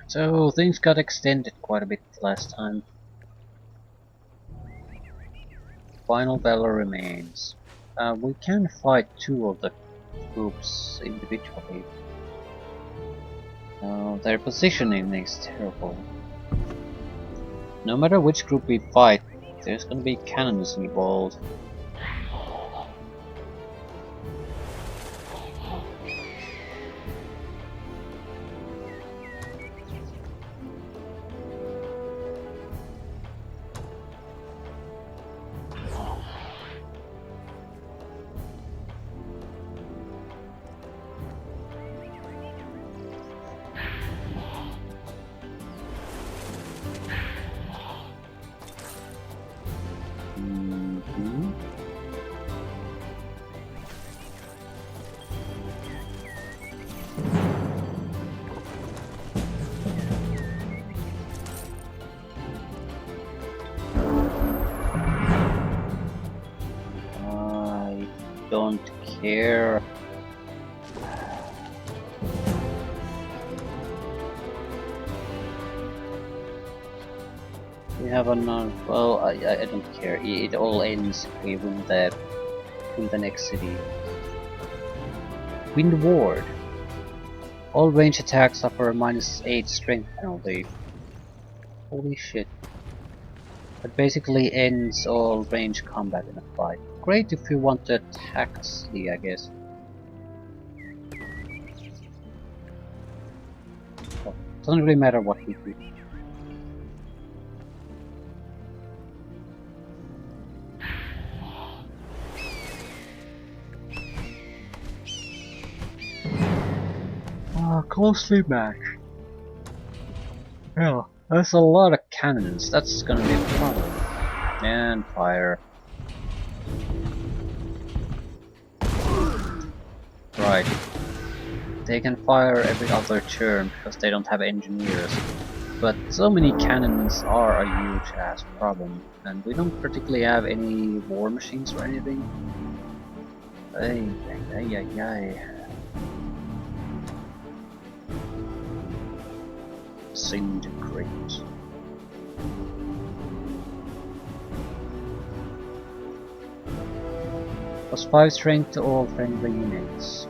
So things got extended quite a bit last time. Final battle remains. We can fight two of the groups individually. Their positioning is terrible. No matter which group we fight, there's gonna be cannons involved. Mhm. I don't care. We have another. Well, I don't care. It all ends if we win the next city. Wind Ward. All range attacks suffer a -8 strength penalty. Holy shit. That basically ends all range combat in a fight. Great if you want to attack a city, I guess. Well, doesn't really matter what we do. Closely matched. Yeah, that's a lot of cannons. That's gonna be a problem. And fire. Right. They can fire every other turn because they don't have engineers. But so many cannons are a huge ass problem. And we don't particularly have any war machines or anything. Ay, ay, ay, ay. Disintegrate. +5 strength to all friendly units.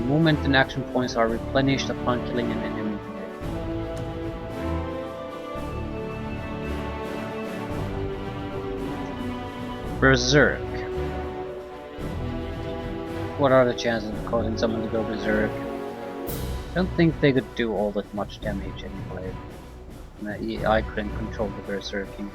Movement and action points are replenished upon killing an enemy. Berserk. What are the chances of causing someone to go berserk? I don't think they could do all that much damage anyway. I couldn't control the berserking.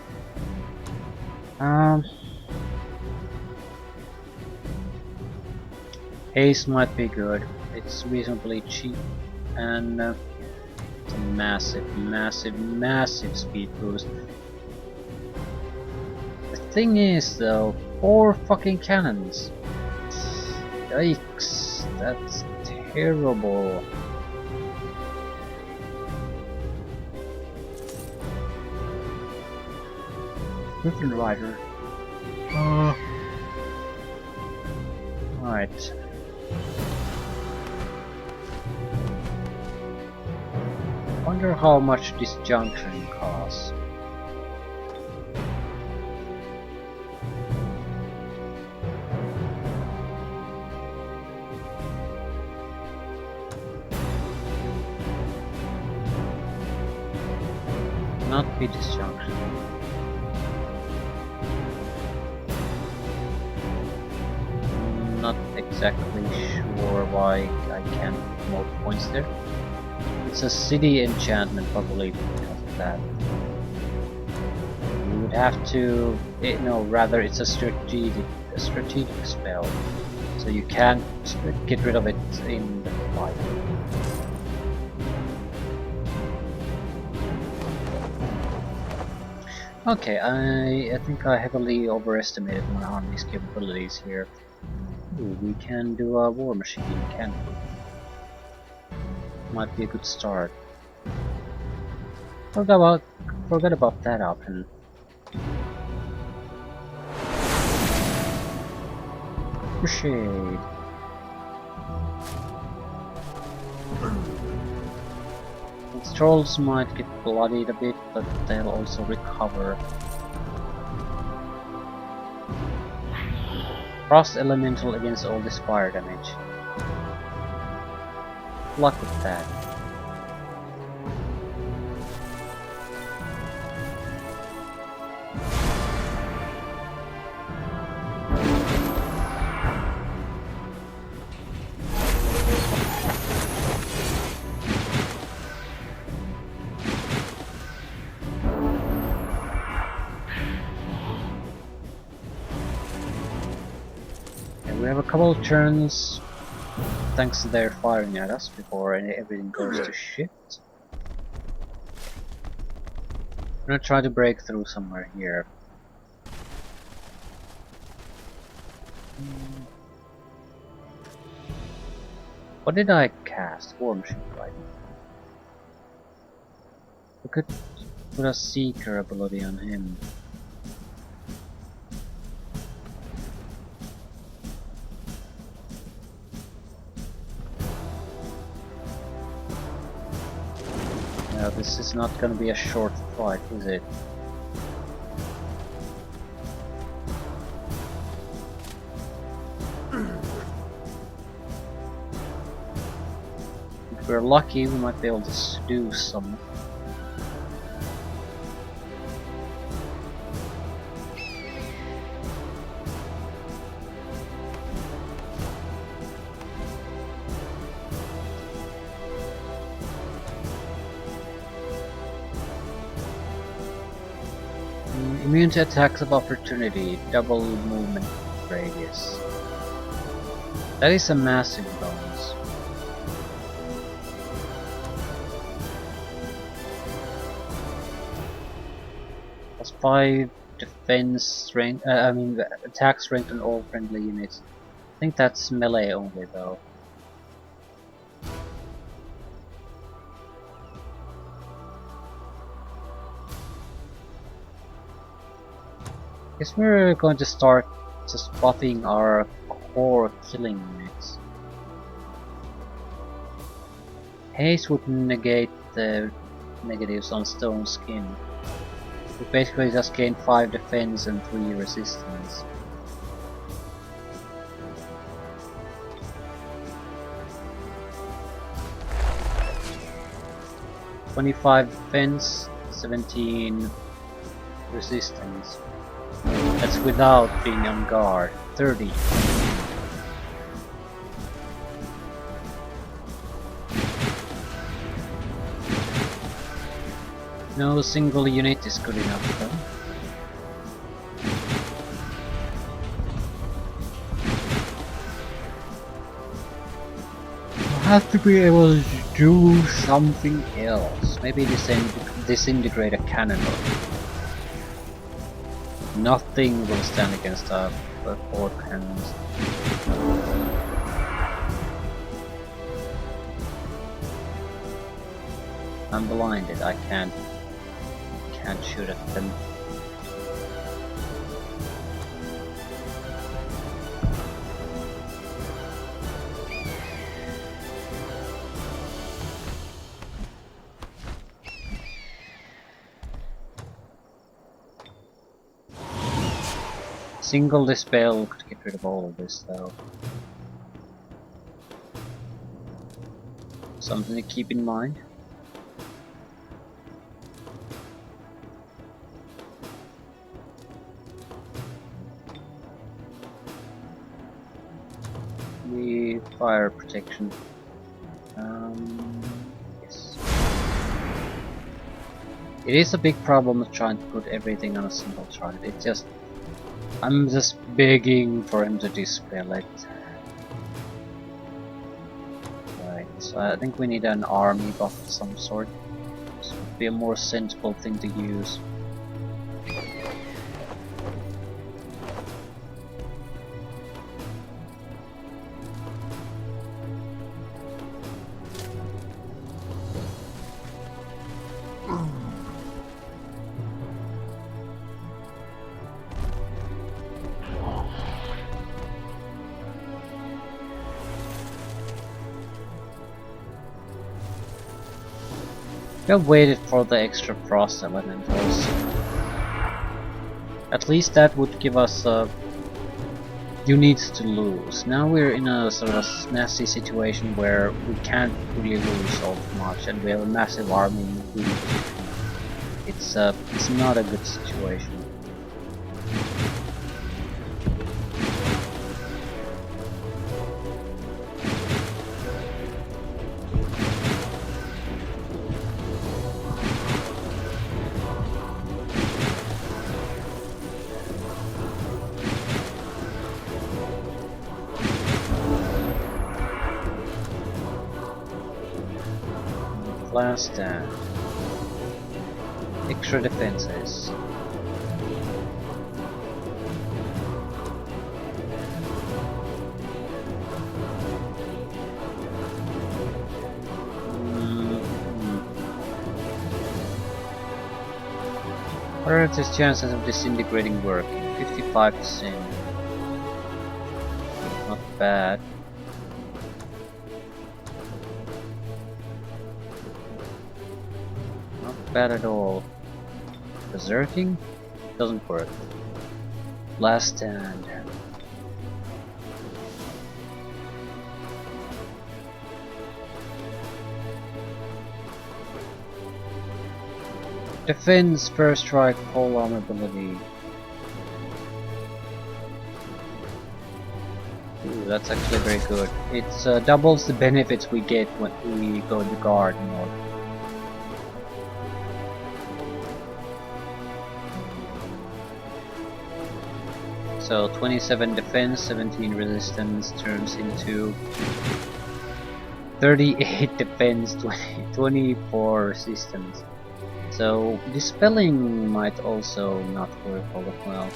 Haste might be good. It's reasonably cheap and it's a massive speed boost. The thing is though, 4 fucking cannons. Yikes, that's terrible. Griffin Rider. Right. Wonder how much this junction costs. Not be this junction. Not exactly sure why I can't get more points there. It's a city enchantment probably because of that. You would have to... no, rather it's a strategic spell. So you can't get rid of it in the fight. Okay, I think I heavily overestimated my army's capabilities here. Ooh, we can do a war machine, can we? Might be a good start. Forgot about that option. Shade. Its trolls might get bloodied a bit, but they'll also recover. Frost Elemental against all this fire damage. Luck with that. We have a couple of turns thanks to their firing at us before everything goes to shit. I'm gonna try to break through somewhere here. What did I cast? Wormship, right? We could put a Seeker ability on him. Now this is not gonna be a short fight, is it? If we're lucky, we might be able to seduce some. Immune to attacks of opportunity, double movement radius. That is a massive bonus. Plus 5 defense strength, attack strength on all friendly units. I think that's melee only though. Guess we're going to start just buffing our core killing units. Haste would negate the negatives on Stone Skin. We basically just gain 5 defense and 3 resistance. $25 defense, 17 resistance. That's without being on guard. 30. No single unit is good enough though. You have to be able to do something else. Maybe disintegrate a cannon. Nothing will stand against our 4 cannons. I'm blinded, I can't shoot at them. Single dispel could get rid of all of this though. Something to keep in mind. The fire protection. Yes. It is a big problem trying to put everything on a single target. It just I'm just begging for him to dispel it. Right, so I think we need an army buff of some sort. This would be a more sensible thing to use. We have waited for the extra frost elementals. At least that would give us units to lose. Now we're in a sort of a nasty situation where we can't really lose all too much, and we have a massive army. It's not a good situation. Last stand. Extra defenses. What are the chances of disintegrating working? 55%. Not bad. Not bad at all. Berserking? Doesn't work. Last stand. Defense, first strike, full armor ability. Ooh, that's actually very good. It doubles the benefits we get when we go into guard mode. So 27 defense, 17 resistance turns into 38 defense, 24 resistance. So dispelling might also not work all that well.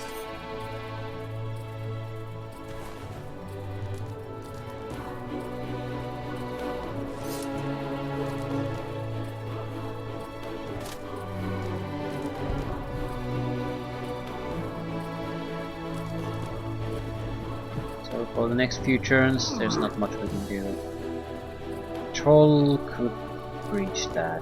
So for the next few turns, there's not much we can do. Troll could breach that.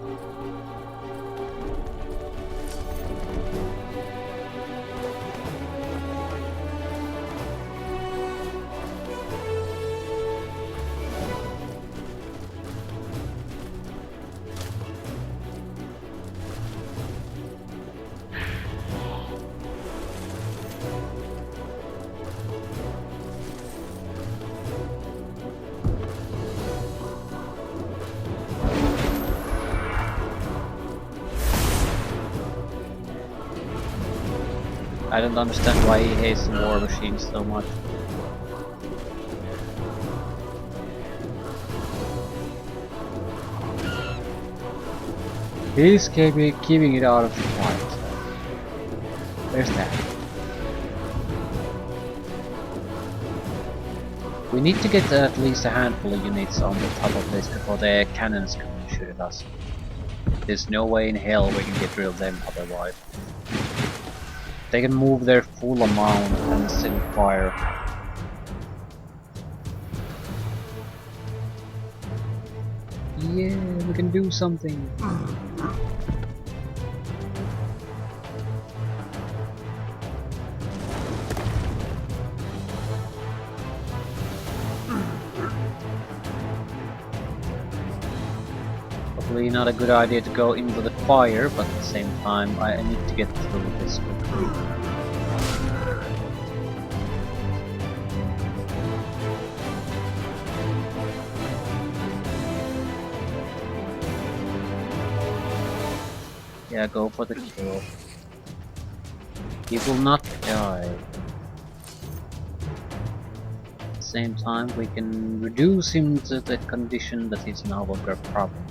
I don't understand why he hates the war machines so much. He's keeping it out of the fight. There's that. We need to get at least a handful of units on the top of this before the cannons can shoot at us. There's no way in hell we can get rid of them otherwise. They can move their full amount and still fire. Yeah, we can do something. Probably not a good idea to go into the fire, but at the same time I need to get through this quickly. Yeah, go for the kill. He will not die. At the same time, we can reduce him to the condition that he's no longer a problem.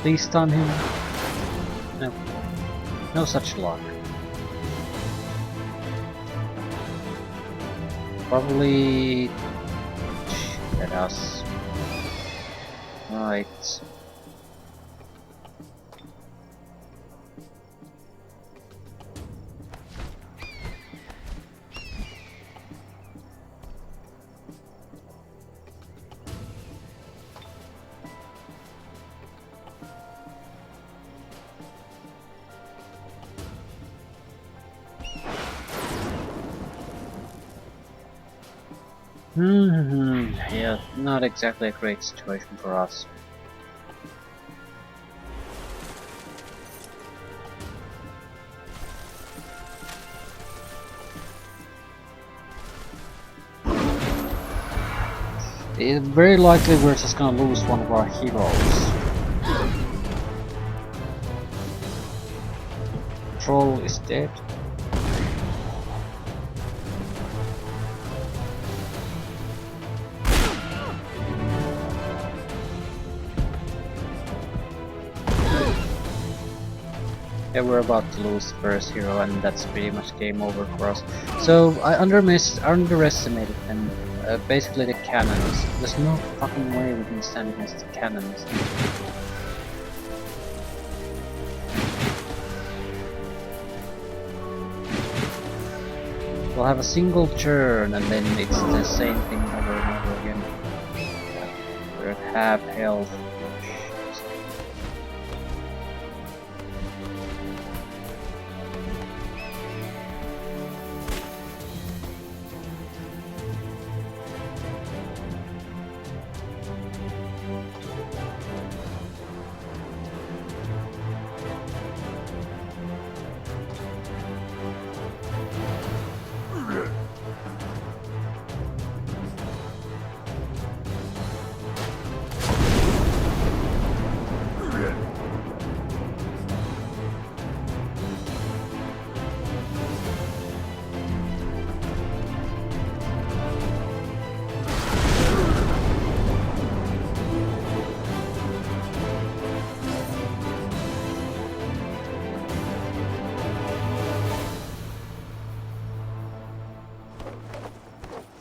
Please stun him. No. No such luck. Probably shoot at us. Right. Yeah, not exactly a great situation for us. It's very likely we're just gonna lose one of our heroes. Troll is dead. Yeah, we're about to lose the first hero, and that's pretty much game over for us. So I underestimated them. Basically the cannons. There's no fucking way we can stand against the cannons. We'll have a single turn, and then it's the same thing over and over again. We're at half health.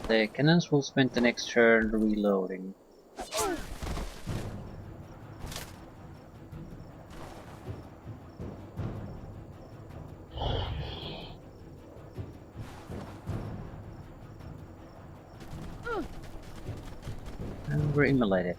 The cannons will spend the next turn reloading. And we're immolated.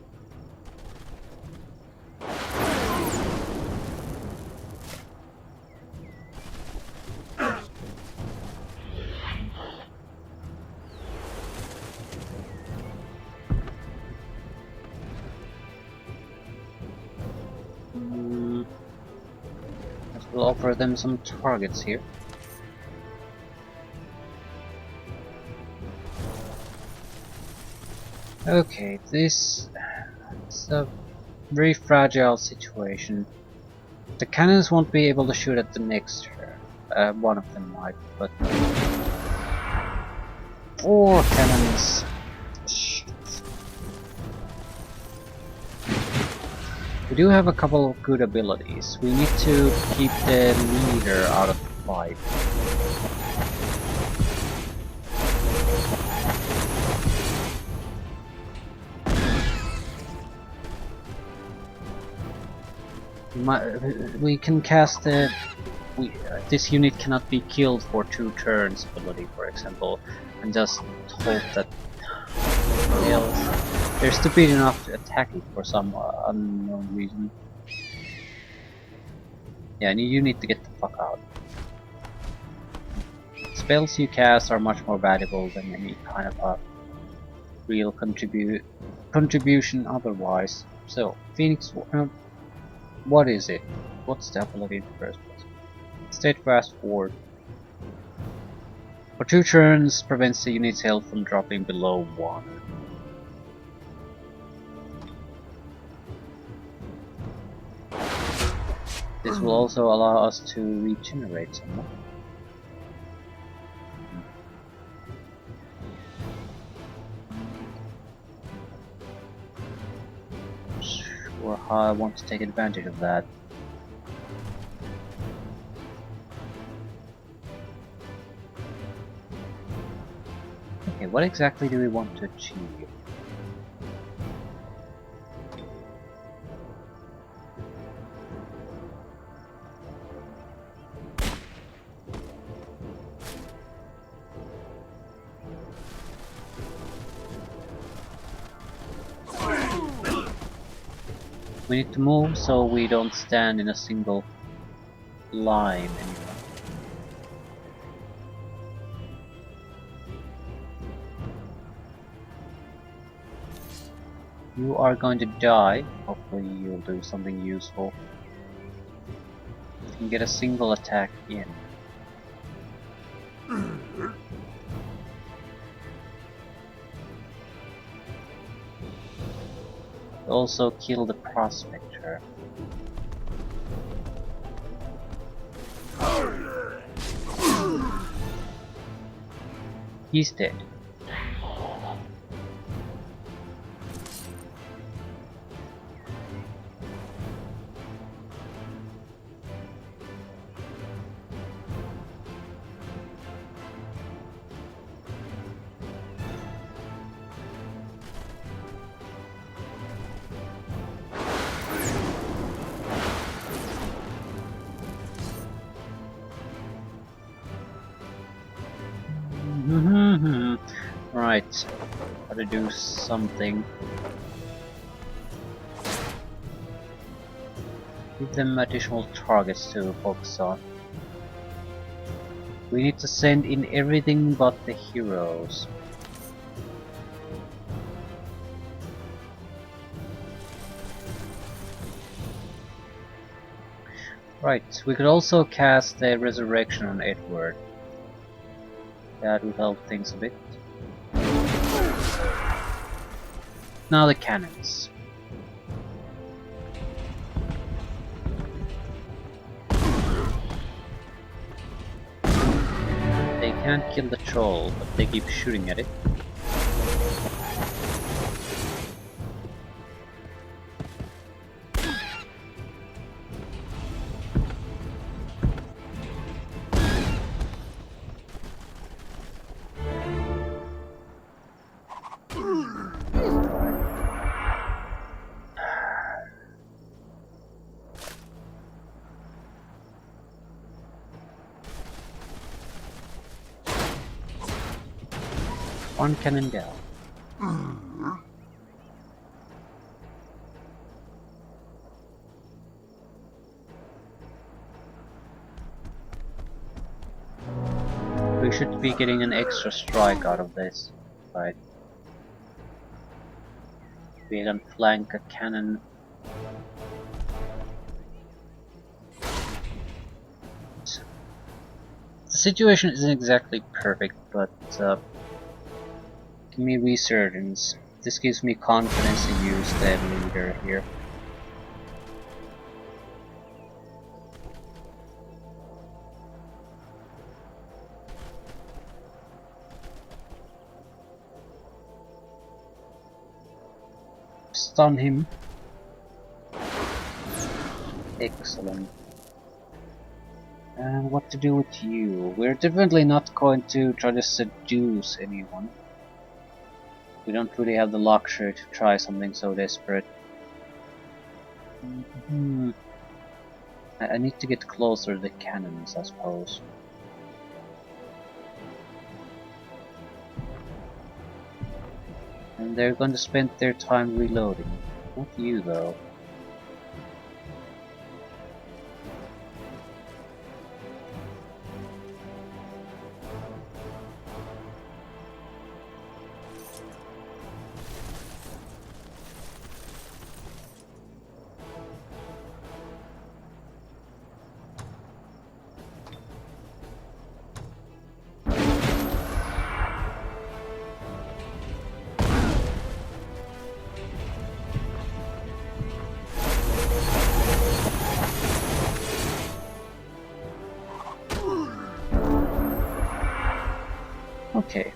We'll offer them some targets here. Okay, this is a very fragile situation. The cannons won't be able to shoot at the next turn. One of them might, but 4 cannons. Shit. We do have a couple of good abilities. We need to keep the leader out of the fight. We can cast the... this unit cannot be killed for 2 turns ability, for example, and just hope that they're stupid enough to attack it for some unknown reason. Yeah, and you need to get the fuck out. Spells you cast are much more valuable than any kind of a real contribution otherwise. So, Phoenix, what is it? What's the ability in the first place? Steadfast Ward. For 2 turns, prevents the unit's health from dropping below 1. This will also allow us to regenerate somewhat. Sure, how I want to take advantage of that. Okay, what exactly do we want to achieve? We need to move so we don't stand in a single line anymore. You are going to die. Hopefully you'll do something useful. You can get a single attack in. Also kill the prospector. He's dead. Right, gotta do something. Give them additional targets to focus on. We need to send in everything but the heroes. Right, we could also cast the resurrection on Edward. That would help things a bit. Now the cannons. They can't kill the troll, but they keep shooting at it. One cannon down. We should be getting an extra strike out of this, right? We can flank a cannon. The situation isn't exactly perfect, but give me resurgence. This gives me confidence to use the leader here. Stun him. Excellent. And what to do with you? We're definitely not going to try to seduce anyone. We don't really have the luxury to try something so desperate. I need to get closer to the cannons, I suppose. And they're going to spend their time reloading. Not you, though. Okay.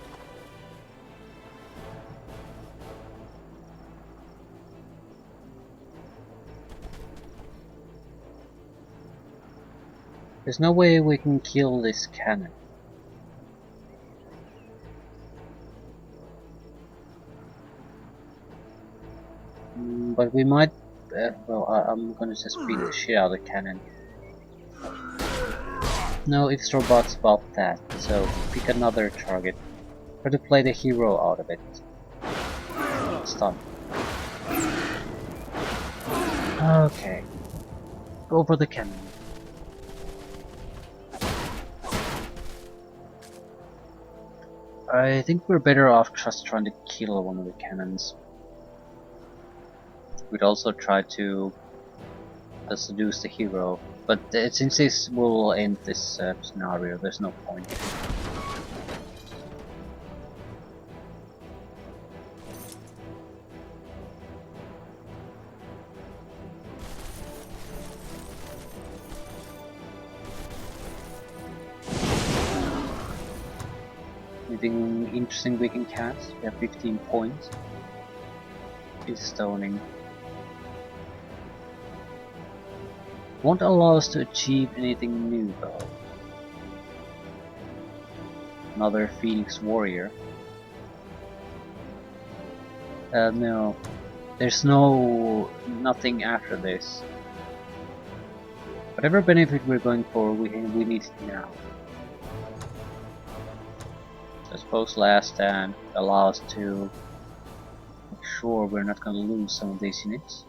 There's no way we can kill this cannon. But we might... well, I'm gonna just beat the shit out of the cannon. No ifs or buts about that, so pick another target. Try to play the hero out of it. Stun. Okay. Go for the cannon. I think we're better off just trying to kill one of the cannons. We'd also try to seduce the hero, but since this will end this scenario, there's no point. Anything interesting we can cast? We have 15 points. It's stoning. Won't allow us to achieve anything new though. Another Phoenix Warrior. No. There's nothing after this. Whatever benefit we're going for, we need it now. I suppose Last Stand allows us to make sure we're not going to lose some of these units.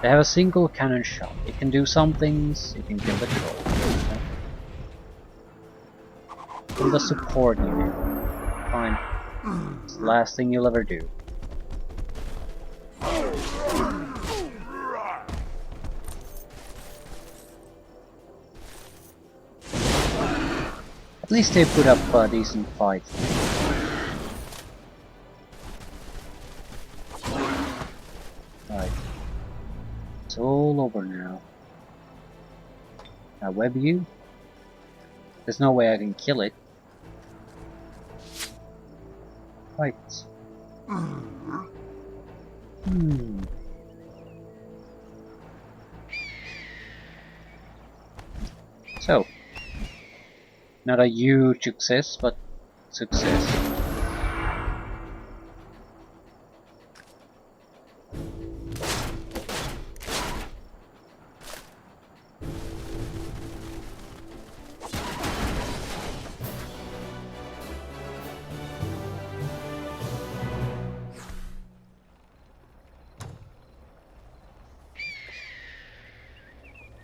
They have a single cannon shot. It can do some things, it can kill the troll. Kill the support unit. Fine. It's the last thing you'll ever do. At least they put up a decent fight. Right. It's all over now. Now web you? There's no way I can kill it. Right. So, not a huge success, but success.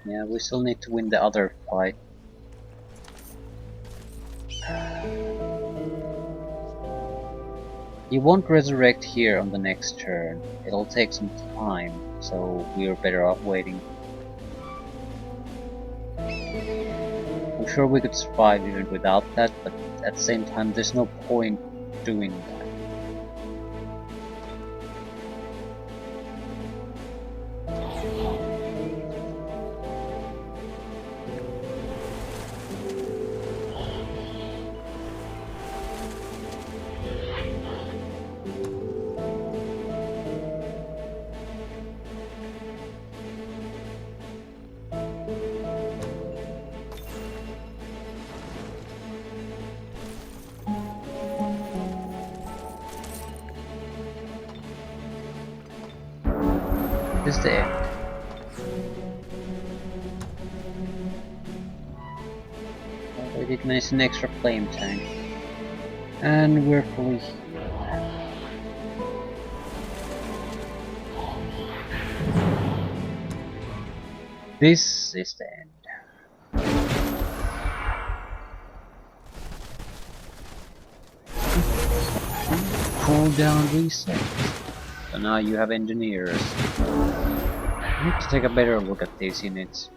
Yeah, we still need to win the other fight. He won't resurrect here on the next turn. It'll take some time, so we're better off waiting. I'm sure we could survive even without that, but at the same time there's no point doing that. This is the end. We did manage an extra flame tank. And we're fully healed. This is the end. Cooldown reset. So now you have engineers. I need to take a better look at these units.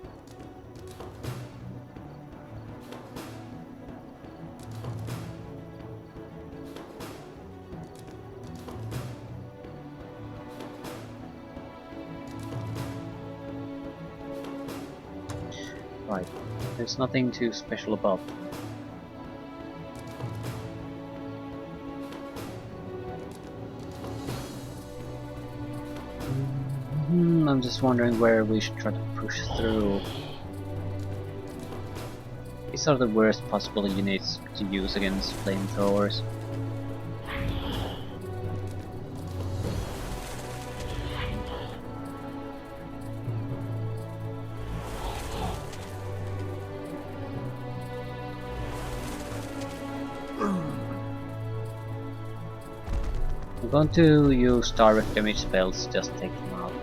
Right, there's nothing too special about them. I'm just wondering where we should try to push through. These are the worst possible units to use against flamethrowers. I'm going to use direct damage spells to just take them out.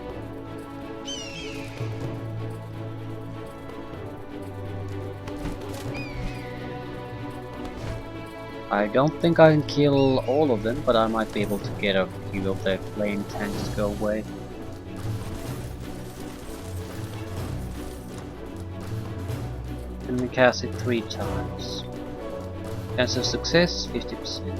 I don't think I can kill all of them, but I might be able to get a few of the flame tanks to go away. And we cast it 3 times. Chance of success 50%.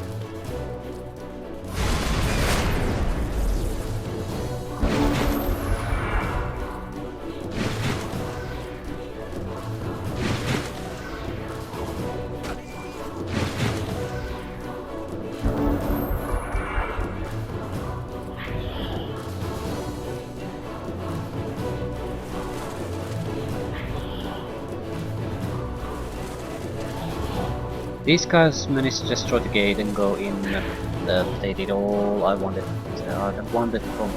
These guys managed to destroy the gate and go in. They did all I wanted. I wanted from.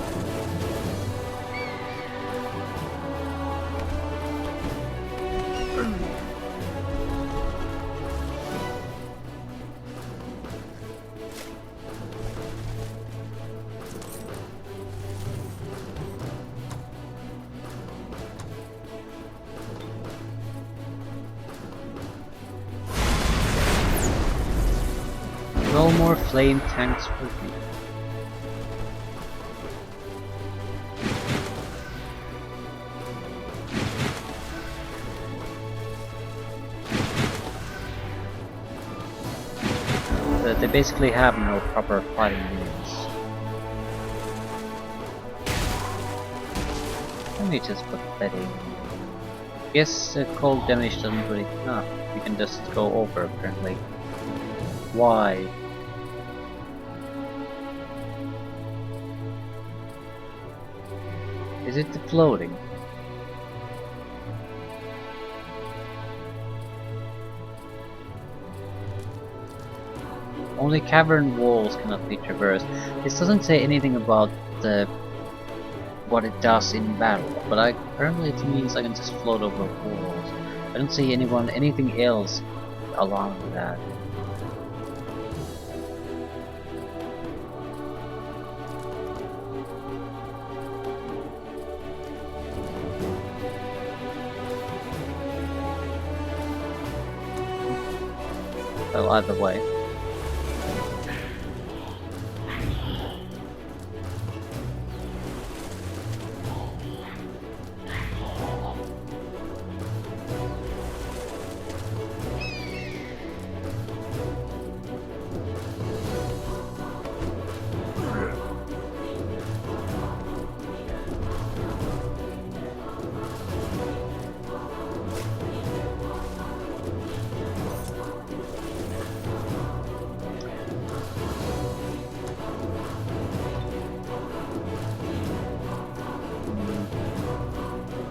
No more flame tanks for me. They basically have no proper fighting units. Let me just put that in. Guess cold damage doesn't really. Ah, you can just go over apparently. Why? Is it the floating? Only cavern walls cannot be traversed. This doesn't say anything about what it does in battle, but apparently it means I can just float over walls. I don't see anything else along with that. Well, either way.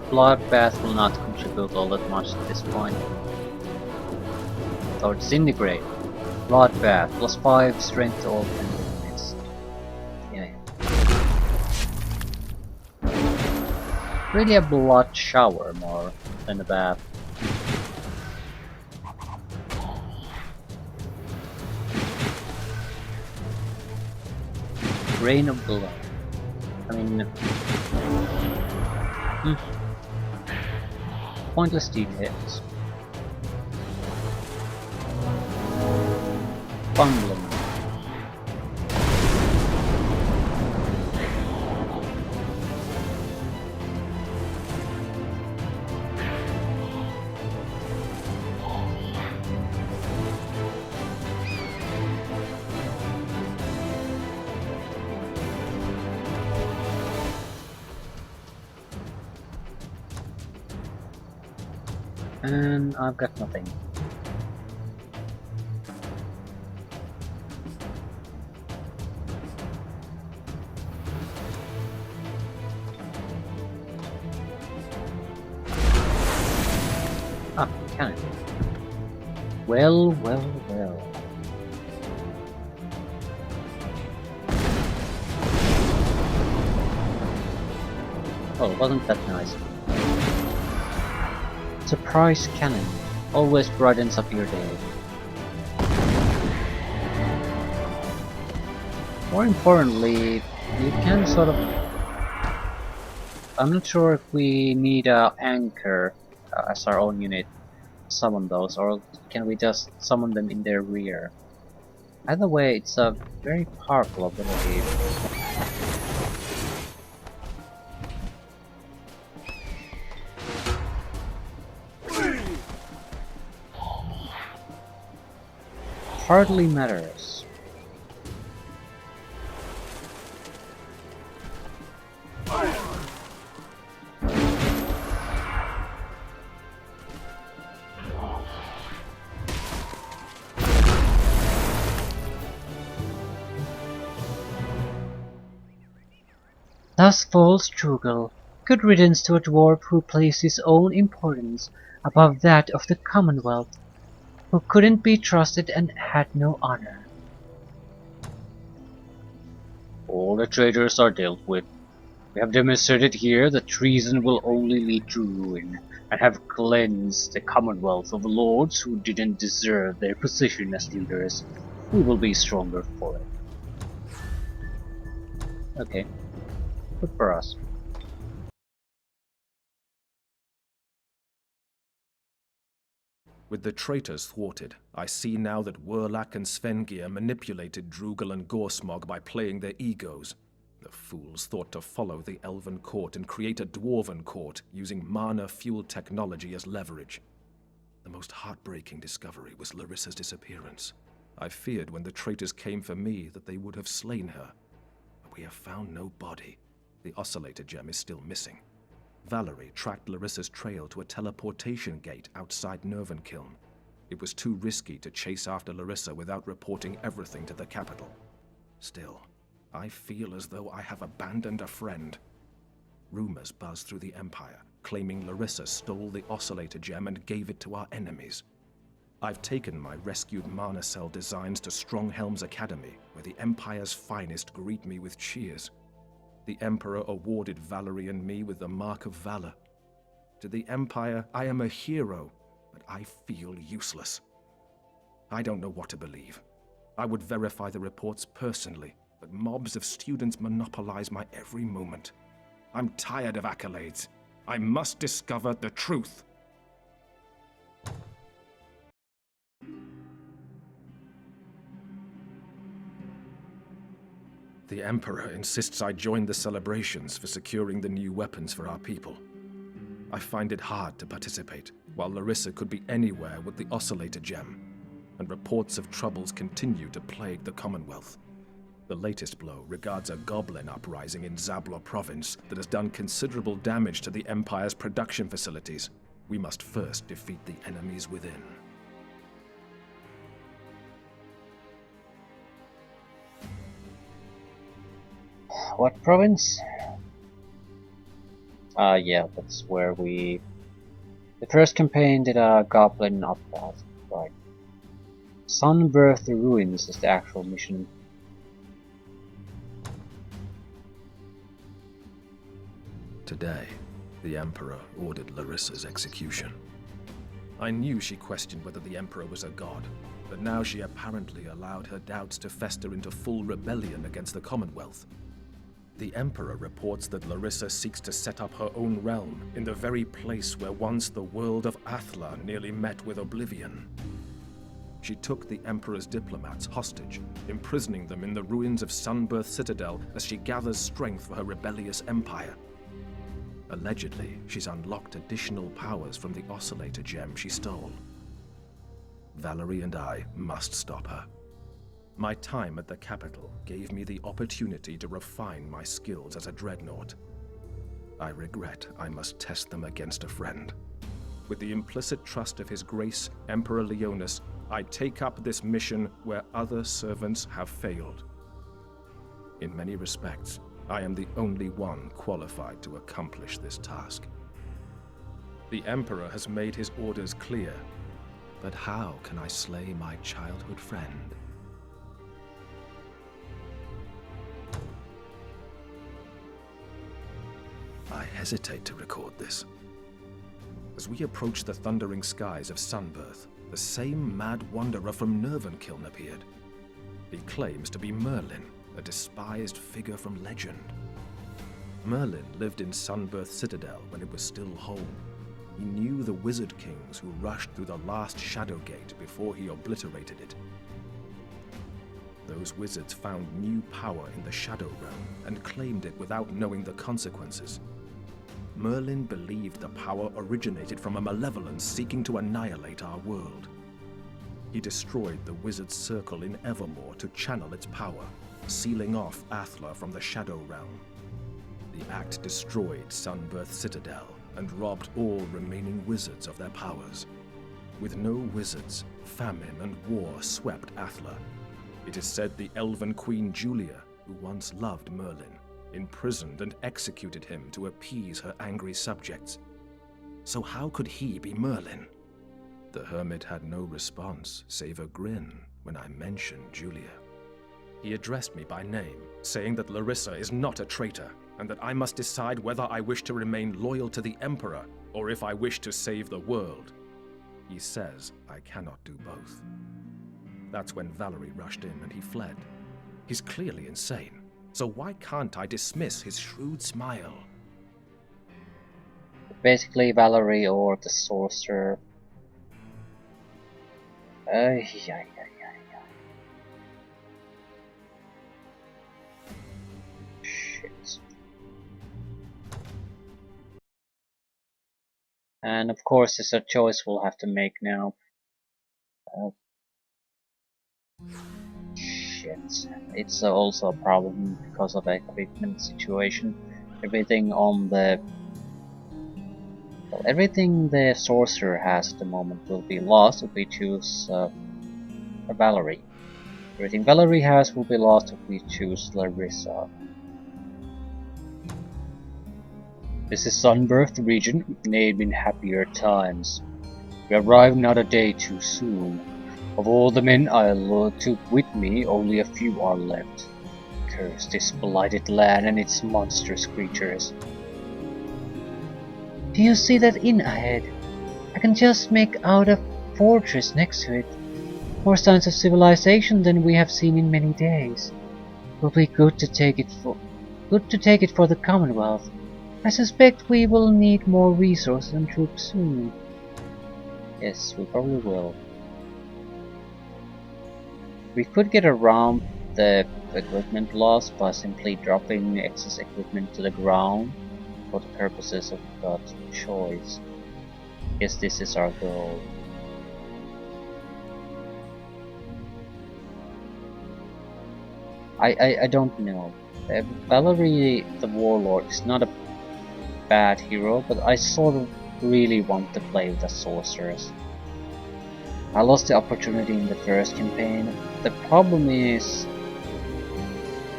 Bloodbath will not contribute all that much at this point. So disintegrate. Bloodbath plus 5 strength to all 10 units. Yeah. Really a blood shower more than a bath. Rain of blood. I mean, pointless details. Bungling. And I've got nothing. Ah, cannon. Well, well, well. Oh, wasn't that nice? Surprise cannon. Always brightens up your day. More importantly, you can sort of... I'm not sure if we need a anchor as our own unit to summon those, or can we just summon them in their rear? Either way, it's a very powerful ability. Hardly matters. Thus falls Drugal. Good riddance to a dwarf who placed his own importance above that of the Commonwealth, who couldn't be trusted and had no honor. All the traitors are dealt with. We have demonstrated here that treason will only lead to ruin, and have cleansed the Commonwealth of lords who didn't deserve their position as leaders. We will be stronger for it. Okay. Good for us. With the traitors thwarted, I see now that Werlak and Svengeir manipulated Drugal and Gorsmog by playing their egos. The fools thought to follow the Elven court and create a Dwarven court using mana-fueled technology as leverage. The most heartbreaking discovery was Larissa's disappearance. I feared when the traitors came for me that they would have slain her. But we have found no body. The Oscillator Gem is still missing. Valerie tracked Larissa's trail to a teleportation gate outside Nervankiln. It was too risky to chase after Larissa without reporting everything to the capital. Still, I feel as though I have abandoned a friend. Rumors buzz through the Empire, claiming Larissa stole the Oscillator Gem and gave it to our enemies. I've taken my rescued Mana Cell designs to Stronghelm's Academy, where the Empire's finest greet me with cheers. The Emperor awarded Valerie and me with the Mark of Valor. To the Empire, I am a hero, but I feel useless. I don't know what to believe. I would verify the reports personally, but mobs of students monopolize my every moment. I'm tired of accolades. I must discover the truth. The Emperor insists I join the celebrations for securing the new weapons for our people. I find it hard to participate, while Larissa could be anywhere with the Oscillator Gem, and reports of troubles continue to plague the Commonwealth. The latest blow regards a goblin uprising in Zablor province that has done considerable damage to the Empire's production facilities. We must first defeat the enemies within. What province? Yeah, that's where we... The first campaign did a goblin uprising, right. Sunbirth the Ruins is the actual mission. Today, the Emperor ordered Larissa's execution. I knew she questioned whether the Emperor was a god, but now she apparently allowed her doubts to fester into full rebellion against the Commonwealth. The Emperor reports that Larissa seeks to set up her own realm in the very place where once the world of Athla nearly met with oblivion. She took the Emperor's diplomats hostage, imprisoning them in the ruins of Sunbirth Citadel as she gathers strength for her rebellious empire. Allegedly, she's unlocked additional powers from the Oscillator Gem she stole. Valerie and I must stop her. My time at the capital gave me the opportunity to refine my skills as a dreadnought. I regret I must test them against a friend. With the implicit trust of His Grace, Emperor Leonis, I take up this mission where other servants have failed. In many respects, I am the only one qualified to accomplish this task. The Emperor has made his orders clear, but how can I slay my childhood friend? I hesitate to record this. As we approach the thundering skies of Sunbirth, the same mad wanderer from Nervankiln appeared. He claims to be Merlin, a despised figure from legend. Merlin lived in Sunbirth Citadel when it was still whole. He knew the wizard kings who rushed through the last Shadow Gate before he obliterated it. Those wizards found new power in the Shadow Realm and claimed it without knowing the consequences. Merlin believed the power originated from a malevolence seeking to annihilate our world. He destroyed the Wizard's Circle in Evermore to channel its power, sealing off Athla from the Shadow Realm. The act destroyed Sunbirth Citadel and robbed all remaining wizards of their powers. With no wizards, famine and war swept Athla. It is said the elven queen Julia, who once loved Merlin, imprisoned and executed him to appease her angry subjects. So how could he be Merlin? The hermit had no response save a grin when I mentioned Julia. He addressed me by name, saying that Larissa is not a traitor, and that I must decide whether I wish to remain loyal to the Emperor or if I wish to save the world. He says I cannot do both. That's when Valerie rushed in and he fled. He's clearly insane, so why can't I dismiss his shrewd smile? Basically, Valerie or the sorcerer. Shit. And of course, it's a choice we'll have to make now. Shit. It's also a problem because of the equipment situation. Everything on the... Well, everything the sorcerer has at the moment will be lost if we choose a Valerie. Everything Valerie has will be lost if we choose Larissa. This is Sunbirth region, named in happier times. We arrived not a day too soon. Of all the men I took with me, only a few are left. Curse this blighted land and its monstrous creatures. Do you see that inn ahead? I can just make out a fortress next to it. More signs of civilization than we have seen in many days. It will be good to take it for the Commonwealth. I suspect we will need more resources and troops soon. Yes, we probably will. We could get around the equipment loss by simply dropping excess equipment to the ground for the purposes of God's choice. Guess this is our goal. I don't know. Valerie the Warlord is not a bad hero, but I sort of really want to play with the sorceress. I lost the opportunity in the first campaign. The problem is,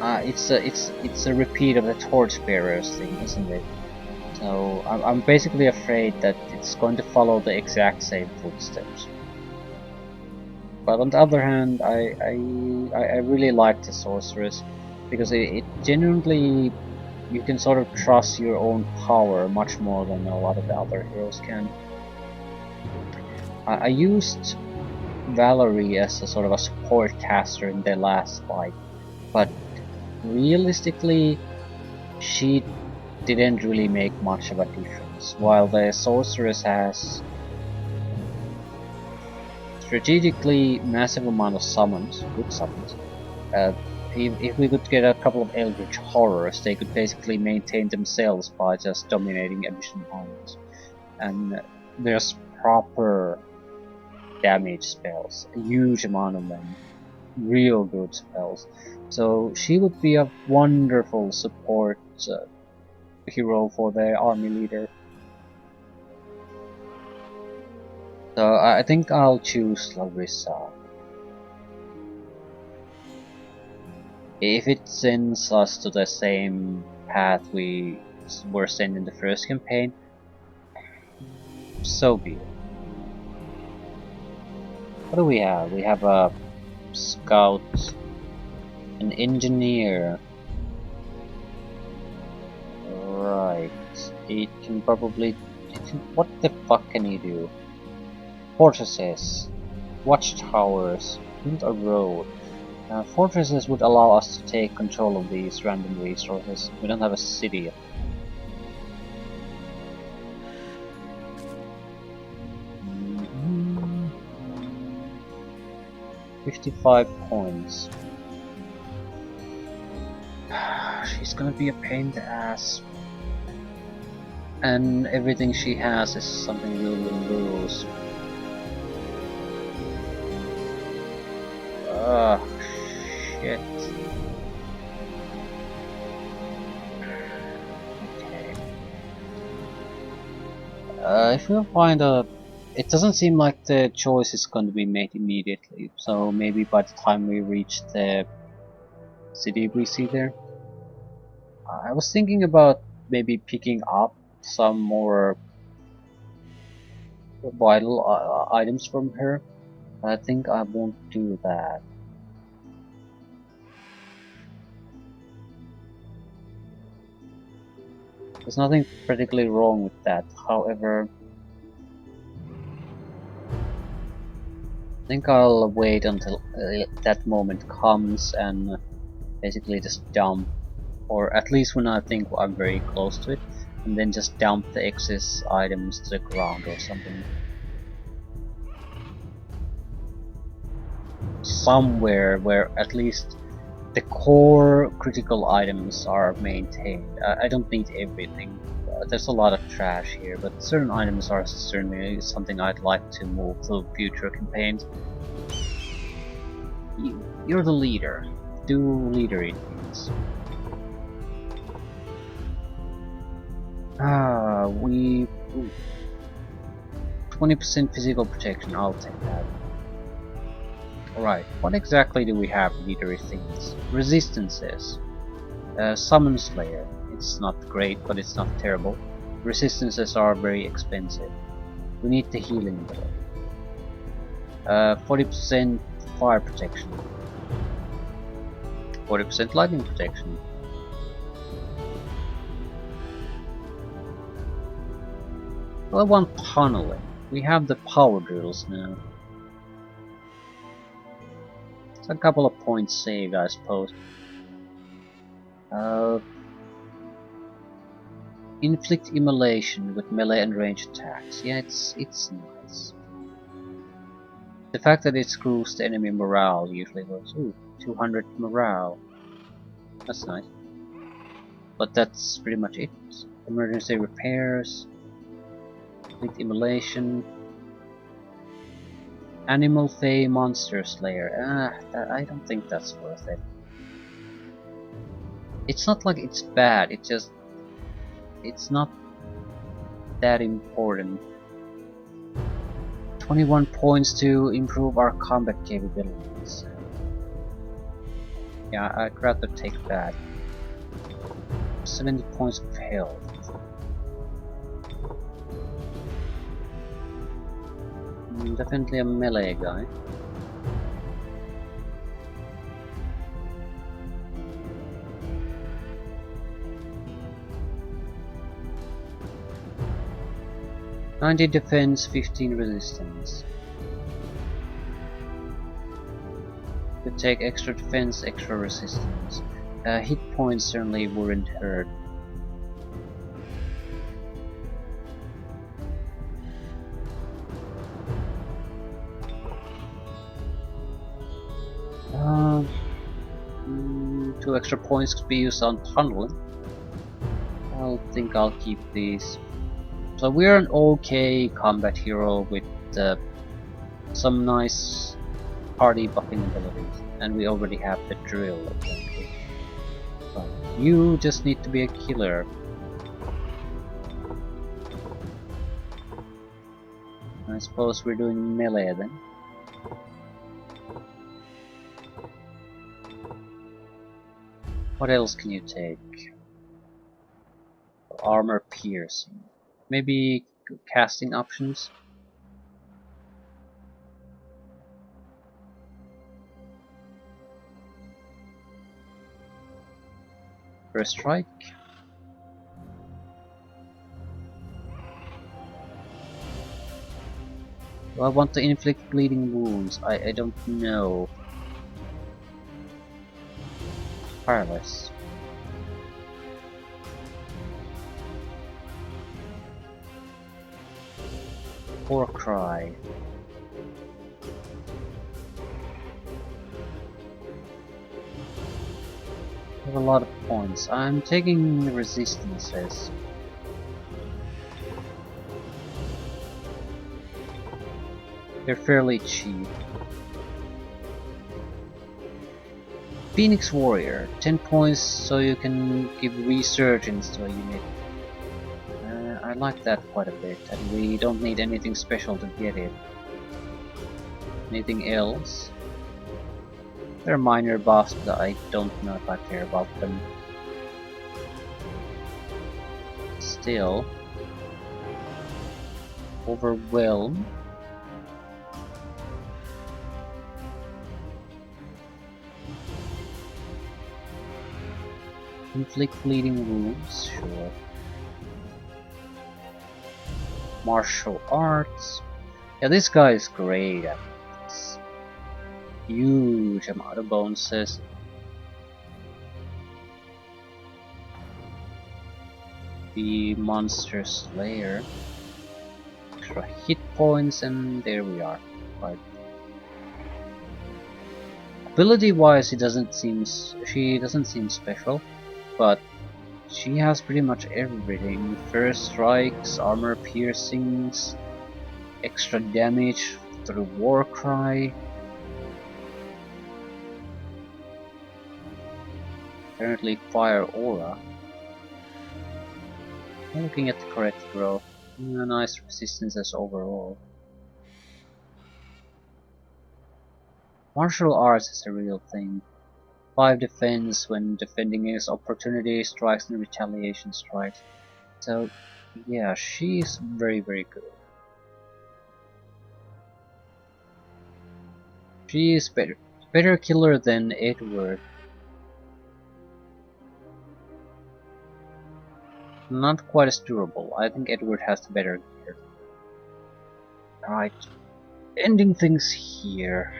it's a repeat of the Torchbearers thing, isn't it? So I'm basically afraid that it's going to follow the exact same footsteps. But on the other hand, I really like the sorceress because it genuinely, you can sort of trust your own power much more than a lot of the other heroes can. I used Valerie as a sort of a support caster in the last fight, but realistically she didn't really make much of a difference, while the sorceress has strategically massive amount of summons, good summons. If we could get a couple of Eldritch Horrors, they could basically maintain themselves by just dominating Abyssal armies. And there's proper damage spells, a huge amount of them, real good spells. So she would be a wonderful support hero for the army leader. So I think I'll choose Larissa. If it sends us to the same path we were sent in the first campaign, so be it. What do we have? We have a scout, an engineer. Right. It can probably... what the fuck can he do? Fortresses, watchtowers, build a road. Fortresses would allow us to take control of these random resources. We don't have a city yet. $55 points. She's gonna be a pain in the ass. And everything she has is something we will lose. Ugh, shit. Okay. If we'll find a... It doesn't seem like the choice is going to be made immediately, so maybe by the time we reach the city we see there. I was thinking about maybe picking up some more vital items from her. I think I won't do that. There's nothing particularly wrong with that. However, I think I'll wait until that moment comes and basically just dump, or at least when I think I'm very close to it, and then just dump the excess items to the ground or something. Somewhere where at least the core critical items are maintained. I don't need everything. There's a lot of trash here, but certain items are certainly something I'd like to move to future campaigns. You're the leader. Do leadery things. We... 20% physical protection, I'll take that. Alright, what exactly do we have leadery things? Resistances. Summon Slayer. It's not great, but it's not terrible. Resistances are very expensive. We need the healing ability. 40% fire protection. 40% lightning protection. Well, I want tunneling. We have the power drills now. It's a couple of points saved, I suppose. Inflict immolation with melee and ranged attacks. Yeah, it's nice. The fact that it screws the enemy morale usually goes, ooh, 200 morale. That's nice. But that's pretty much it. Emergency repairs. Inflict immolation. Animal Fey Monster Slayer. I don't think that's worth it. It's not like it's bad, it's not that important. 21 points to improve our combat capabilities. Yeah, I'd rather take that. 70 points of health. Definitely a melee guy. "90 defense, 15 resistance. Could take extra defense, extra resistance. Hit points certainly wouldn't hurt. Two extra points could be used on tunneling. I think I'll keep these. So we're an okay combat hero with some nice party buffing abilities, and we already have the drill apparently. So you just need to be a killer. I suppose we're doing melee then. What else can you take? Armor piercing. Maybe casting options? First strike? Do I want to inflict bleeding wounds? I don't know. Fireless. War Cry. We have a lot of points. I'm taking resistances. They're fairly cheap. Phoenix Warrior, 10 points so you can give resurgence to a unit. I like that quite a bit, and we don't need anything special to get it. Anything else? They're minor buffs, but I don't know if I care about them. Still, Overwhelm. Inflict bleeding wounds, sure. Martial arts. Yeah, this guy is great at this. Huge amount of bonuses. The Monster Slayer. Extra hit points, and there we are. Right. Ability wise, she doesn't seem special, but she has pretty much everything. First strikes, armor piercings, extra damage through Warcry. Apparently fire aura. I'm looking at the correct row. Nice resistances overall. Martial arts is a real thing. 5 defense when defending against opportunity strikes and retaliation strikes. So yeah, she's very good. She is better killer than Edward. Not quite as durable. I think Edward has the better gear. Alright, ending things here.